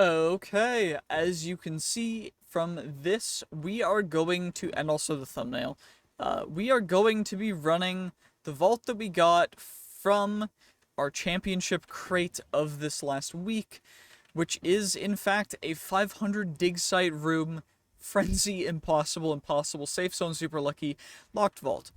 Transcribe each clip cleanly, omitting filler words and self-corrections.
Okay, as you can see from this, we are going to, and also the thumbnail, we are going to be running the vault that we got from our championship crate of this last week, which is in fact a 500 dig site room, frenzy, impossible, safe zone, super lucky, locked vault.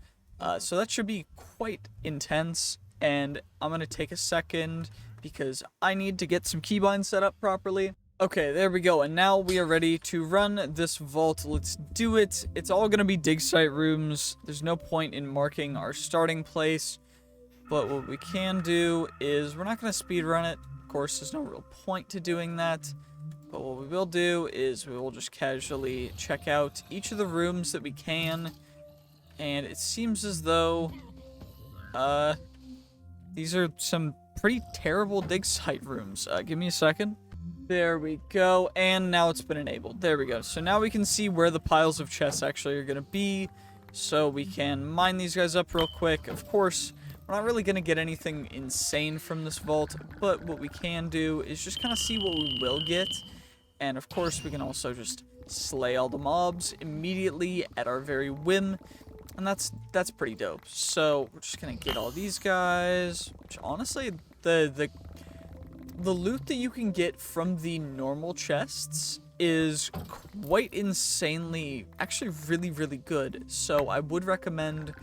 So that should be quite intense, and I'm gonna take a second because I need to get some keybinds set up properly. Okay, there we go, and now we are ready to run this vault. Let's do it. It's all gonna be dig site rooms. There's no point in marking our starting place, but what we can do is we're not gonna speed run it. Of course, there's no real point to doing that. But what we will do is we will just casually check out each of the rooms that we can. And it seems as though, these are some pretty terrible dig site rooms. Give me a second. There we go, and now it's been enabled. There we go. So now we can see where the piles of chests actually are going to be, so we can mine these guys up real quick. Of course, we're not really going to get anything insane from this vault, but what we can do is just kind of see what we will get. And of course, we can also just slay all the mobs immediately at our very whim. And that's pretty dope. So we're just gonna get all these guys, which honestly, the loot that you can get from the normal chests is quite insanely, actually really good. So I would recommend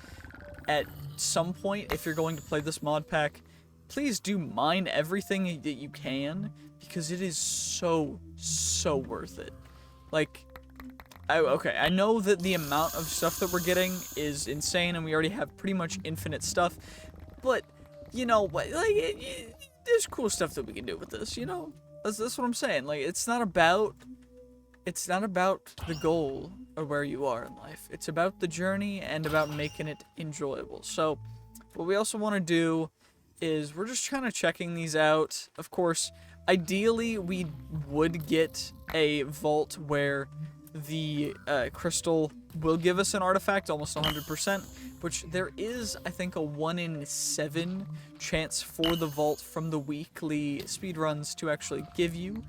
at some point, if you're going to play this mod pack, please do mine everything that you can, because it is so worth it. Like, okay, I know that the amount of stuff that we're getting is insane, and we already have pretty much infinite stuff, but, you know, like, there's cool stuff that we can do with this, you know? That's what I'm saying. Like, it's not about the goal or where you are in life. It's about the journey and about making it enjoyable. So, what we also want to do is we're just trying to checking these out. Of course, ideally, we would get a vault where the crystal will give us an artifact almost 100%, which there is, I think, a 1 in 7 chance for the vault from the weekly speedruns to actually give you.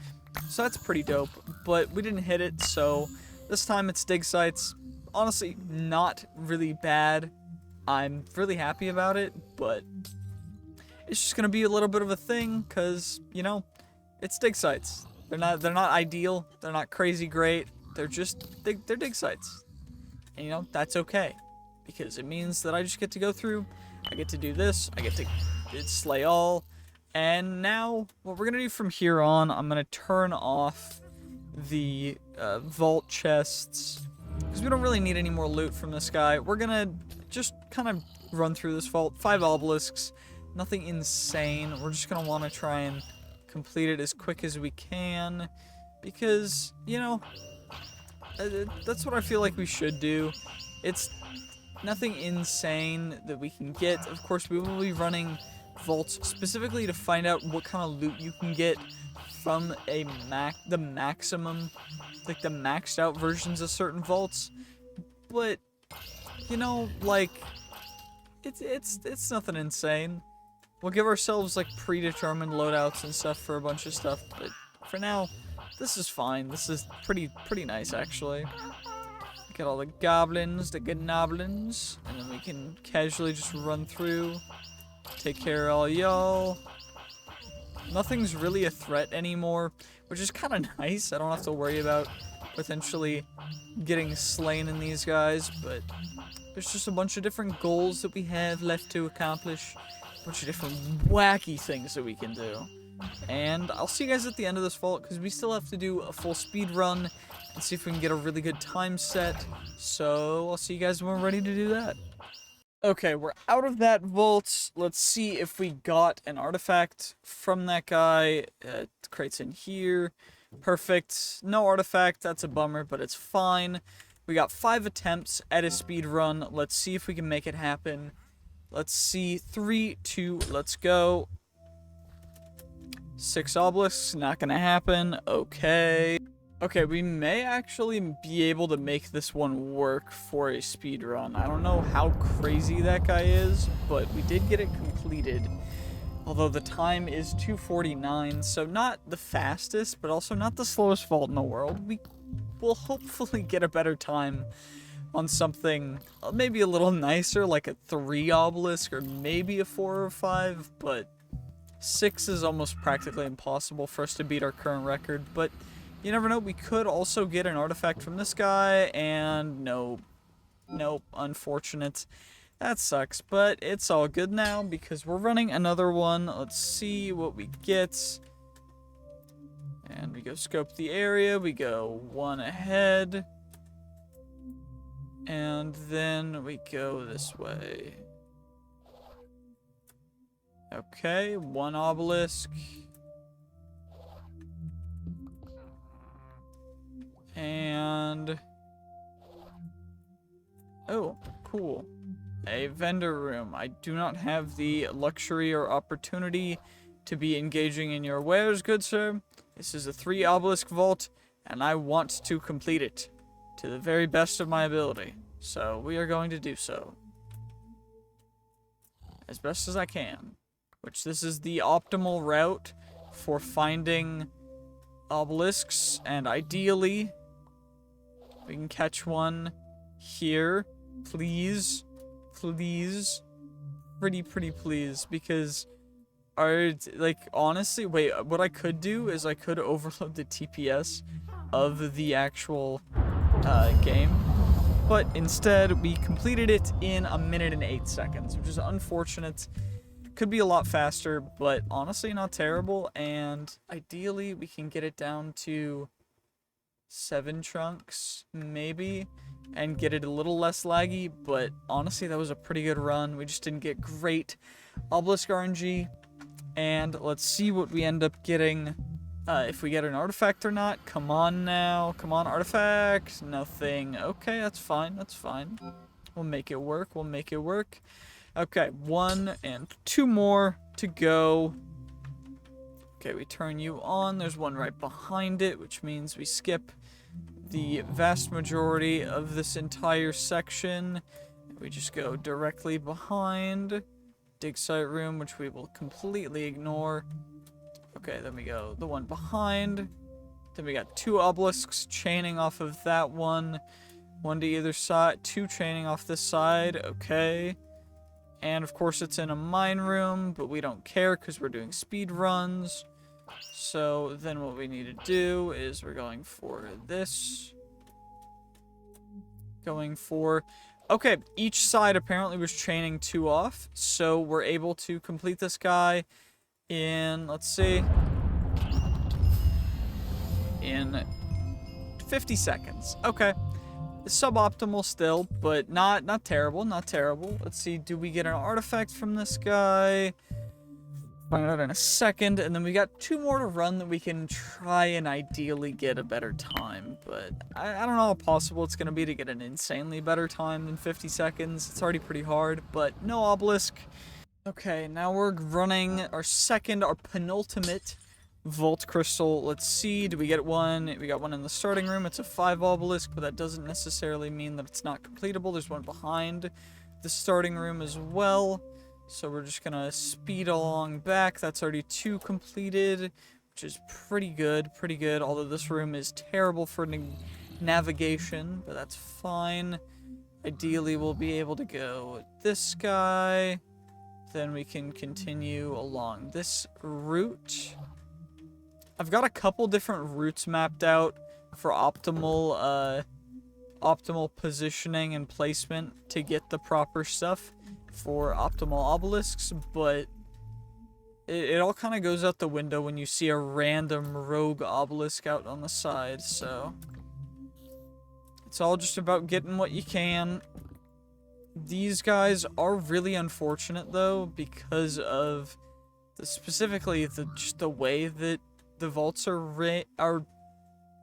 So that's pretty dope, but we didn't hit it, so this time it's dig sites. Honestly, not really bad. I'm really happy about it, but it's just gonna be a little bit of a thing, cause, you know, it's dig sites. They're not ideal, they're not crazy great. They're dig sites. And, you know, that's okay. Because it means that I just get to go through, I get to do this, I get to slay all. And now, what we're going to do from here on, I'm going to turn off the vault chests. Because we don't really need any more loot from this guy. We're going to just kind of run through this vault. 5 obelisks, nothing insane. We're just going to want to try and complete it as quick as we can. Because, you know, that's what I feel like we should do. It's nothing insane that we can get. Of course, we will be running vaults specifically to find out what kind of loot you can get from the maximum, like the maxed out versions of certain vaults. But, you know, like, it's nothing insane. We'll give ourselves like predetermined loadouts and stuff for a bunch of stuff, but for now, this is fine. This is pretty nice, actually. Get all the goblins, the gnoblins, and then we can casually just run through, take care of all y'all. Nothing's really a threat anymore, which is kind of nice. I don't have to worry about potentially getting slain in these guys, but there's just a bunch of different goals that we have left to accomplish, a bunch of different wacky things that we can do. And I'll see you guys at the end of this vault, because we still have to do a full speed run and see if we can get a really good time set. So I'll see you guys when we're ready to do that. Okay, we're out of that vault. Let's see if we got an artifact from that guy. The crate's in here. Perfect. No artifact. That's a bummer, but it's fine. We got 5 attempts at a speed run. Let's see if we can make it happen. Let's see. 3, 2, let's go. 6 obelisks, not gonna happen. Okay. Okay, we may actually be able to make this one work for a speedrun. I don't know how crazy that guy is, but we did get it completed. Although the time is 2:49, so not the fastest, but also not the slowest vault in the world. We will hopefully get a better time on something maybe a little nicer, like a 3 obelisk, or maybe a 4 or 5, but 6 is almost practically impossible for us to beat our current record. But you never know, we could also get an artifact from this guy, and nope, unfortunate. That sucks, but it's all good now because we're running another one. Let's see what we get. And we go scope the area, we go 1 ahead. And then we go this way. Okay, 1 obelisk. And... oh, cool. A vendor room. I do not have the luxury or opportunity to be engaging in your wares, good sir. This is a 3 obelisk vault, and I want to complete it to the very best of my ability. So we are going to do so. As best as I can. Which this is the optimal route for finding obelisks, and ideally we can catch one here. Please. Please. Pretty please, because honestly, wait, what I could do is I could overload the TPS of the actual game, but instead we completed it in 1 minute and 8 seconds, which is unfortunate. Could be a lot faster, but honestly not terrible, and ideally we can get it down to 7 trunks, maybe, and get it a little less laggy, but honestly that was a pretty good run. We just didn't get great obelisk RNG, and let's see what we end up getting, if we get an artifact or not. Come on now, come on, artifact. Nothing. Okay, that's fine, that's fine. We'll make it work, we'll make it work. Okay, 1 and 2 more to go. Okay, we turn you on. There's one right behind it, which means we skip the vast majority of this entire section. We just go directly behind. Dig site room, which we will completely ignore. Okay, then we go the one behind. Then we got 2 obelisks chaining off of that one. 1 to either side, 2 chaining off this side. Okay. And of course it's in a mine room, but we don't care because we're doing speed runs. So then what we need to do is we're going for this. Okay, each side apparently was chaining 2 off, so we're able to complete this guy in, let's see, in 50 seconds. Okay. Suboptimal still, but not terrible, not terrible. Let's see, do we get an artifact from this guy? Find out in a second, and then we got 2 more to run that we can try and ideally get a better time, but I don't know how possible it's going to be to get an insanely better time than 50 seconds. It's already pretty hard, but no obelisk. Okay, now we're running our penultimate Vault Crystal. Let's see, do we get one? We got one in the starting room. It's a 5 obelisk, but that doesn't necessarily mean that it's not completable. There's one behind the starting room as well. So we're just gonna speed along back. That's already 2 completed, which is pretty good, although this room is terrible for navigation, but that's fine. Ideally, we'll be able to go with this guy. Then we can continue along this route. I've got a couple different routes mapped out for optimal positioning and placement to get the proper stuff for optimal obelisks, but it all kind of goes out the window when you see a random rogue obelisk out on the side, so it's all just about getting what you can. These guys are really unfortunate though, because of specifically just the way that the vaults are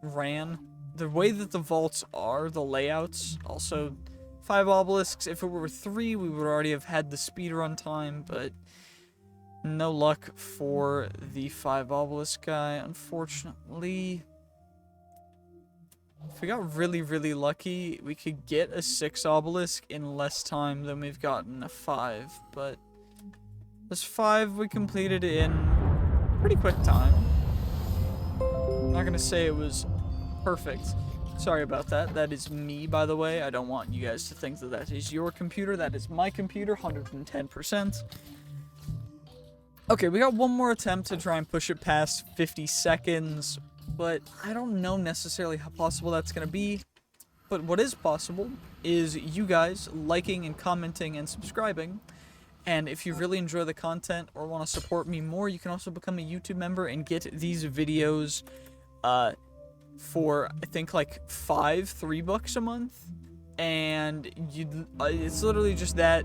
ran. The way that the vaults are, the layouts. Also, 5 obelisks. If it were 3, we would already have had the speedrun time, but no luck for the 5 obelisk guy, unfortunately. If we got really lucky, we could get a 6 obelisk in less time than we've gotten a 5, but This 5 we completed in pretty quick time. I'm not gonna say it was perfect. Sorry about that. That is me, by the way. I don't want you guys to think that that is your computer. That is my computer, 110%. Okay, we got one more attempt to try and push it past 50 seconds, but I don't know necessarily how possible that's going to be. But what is possible is you guys liking and commenting and subscribing. And if you really enjoy the content or want to support me more, you can also become a YouTube member and get these videos for, I think, like $3 a month. And it's literally just that.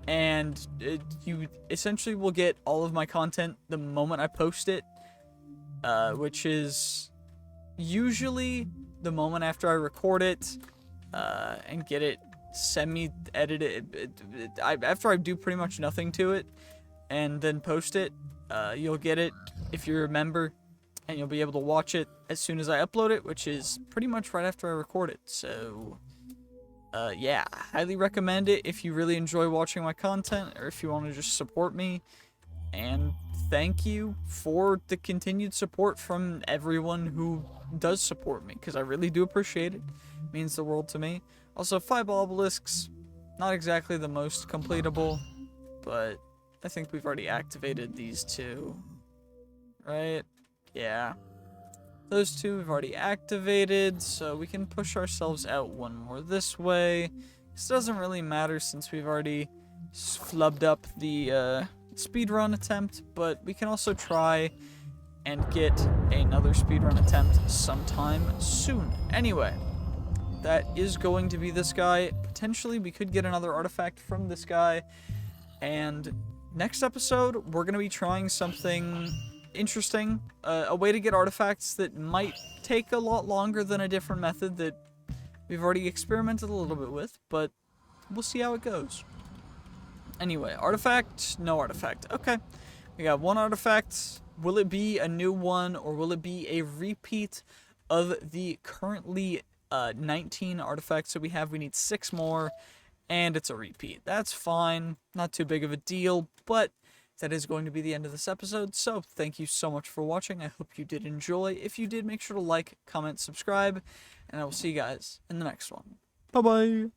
And you essentially will get all of my content the moment I post it, which is usually the moment after I record it and get it semi-edited. After I do pretty much nothing to it and then post it, you'll get it if you're a member, and you'll be able to watch it as soon as I upload it, which is pretty much right after I record it. So yeah, highly recommend it if you really enjoy watching my content, or if you want to just support me. And thank you for the continued support from everyone who does support me, because I really do appreciate it. It means the world to me. Also, 5 obelisks, not exactly the most completable, but I think we've already activated these 2, right? Yeah. Those 2 we've already activated, so we can push ourselves out one more this way. This doesn't really matter since we've already flubbed up the speedrun attempt, but we can also try and get another speedrun attempt sometime soon. Anyway, that is going to be this guy. Potentially, we could get another artifact from this guy. And next episode, we're going to be trying something interesting, a way to get artifacts that might take a lot longer than a different method that we've already experimented a little bit with, but we'll see how it goes. Anyway, artifact, no artifact. Okay, we got 1 artifact. Will it be a new one, or will it be a repeat of the currently 19 artifacts that we have? We need 6 more, and it's a repeat. That's fine, not too big of a deal, but that is going to be the end of this episode. So thank you so much for watching. I hope you did enjoy. If you did, make sure to like, comment, subscribe, and I will see you guys in the next one. Bye-bye.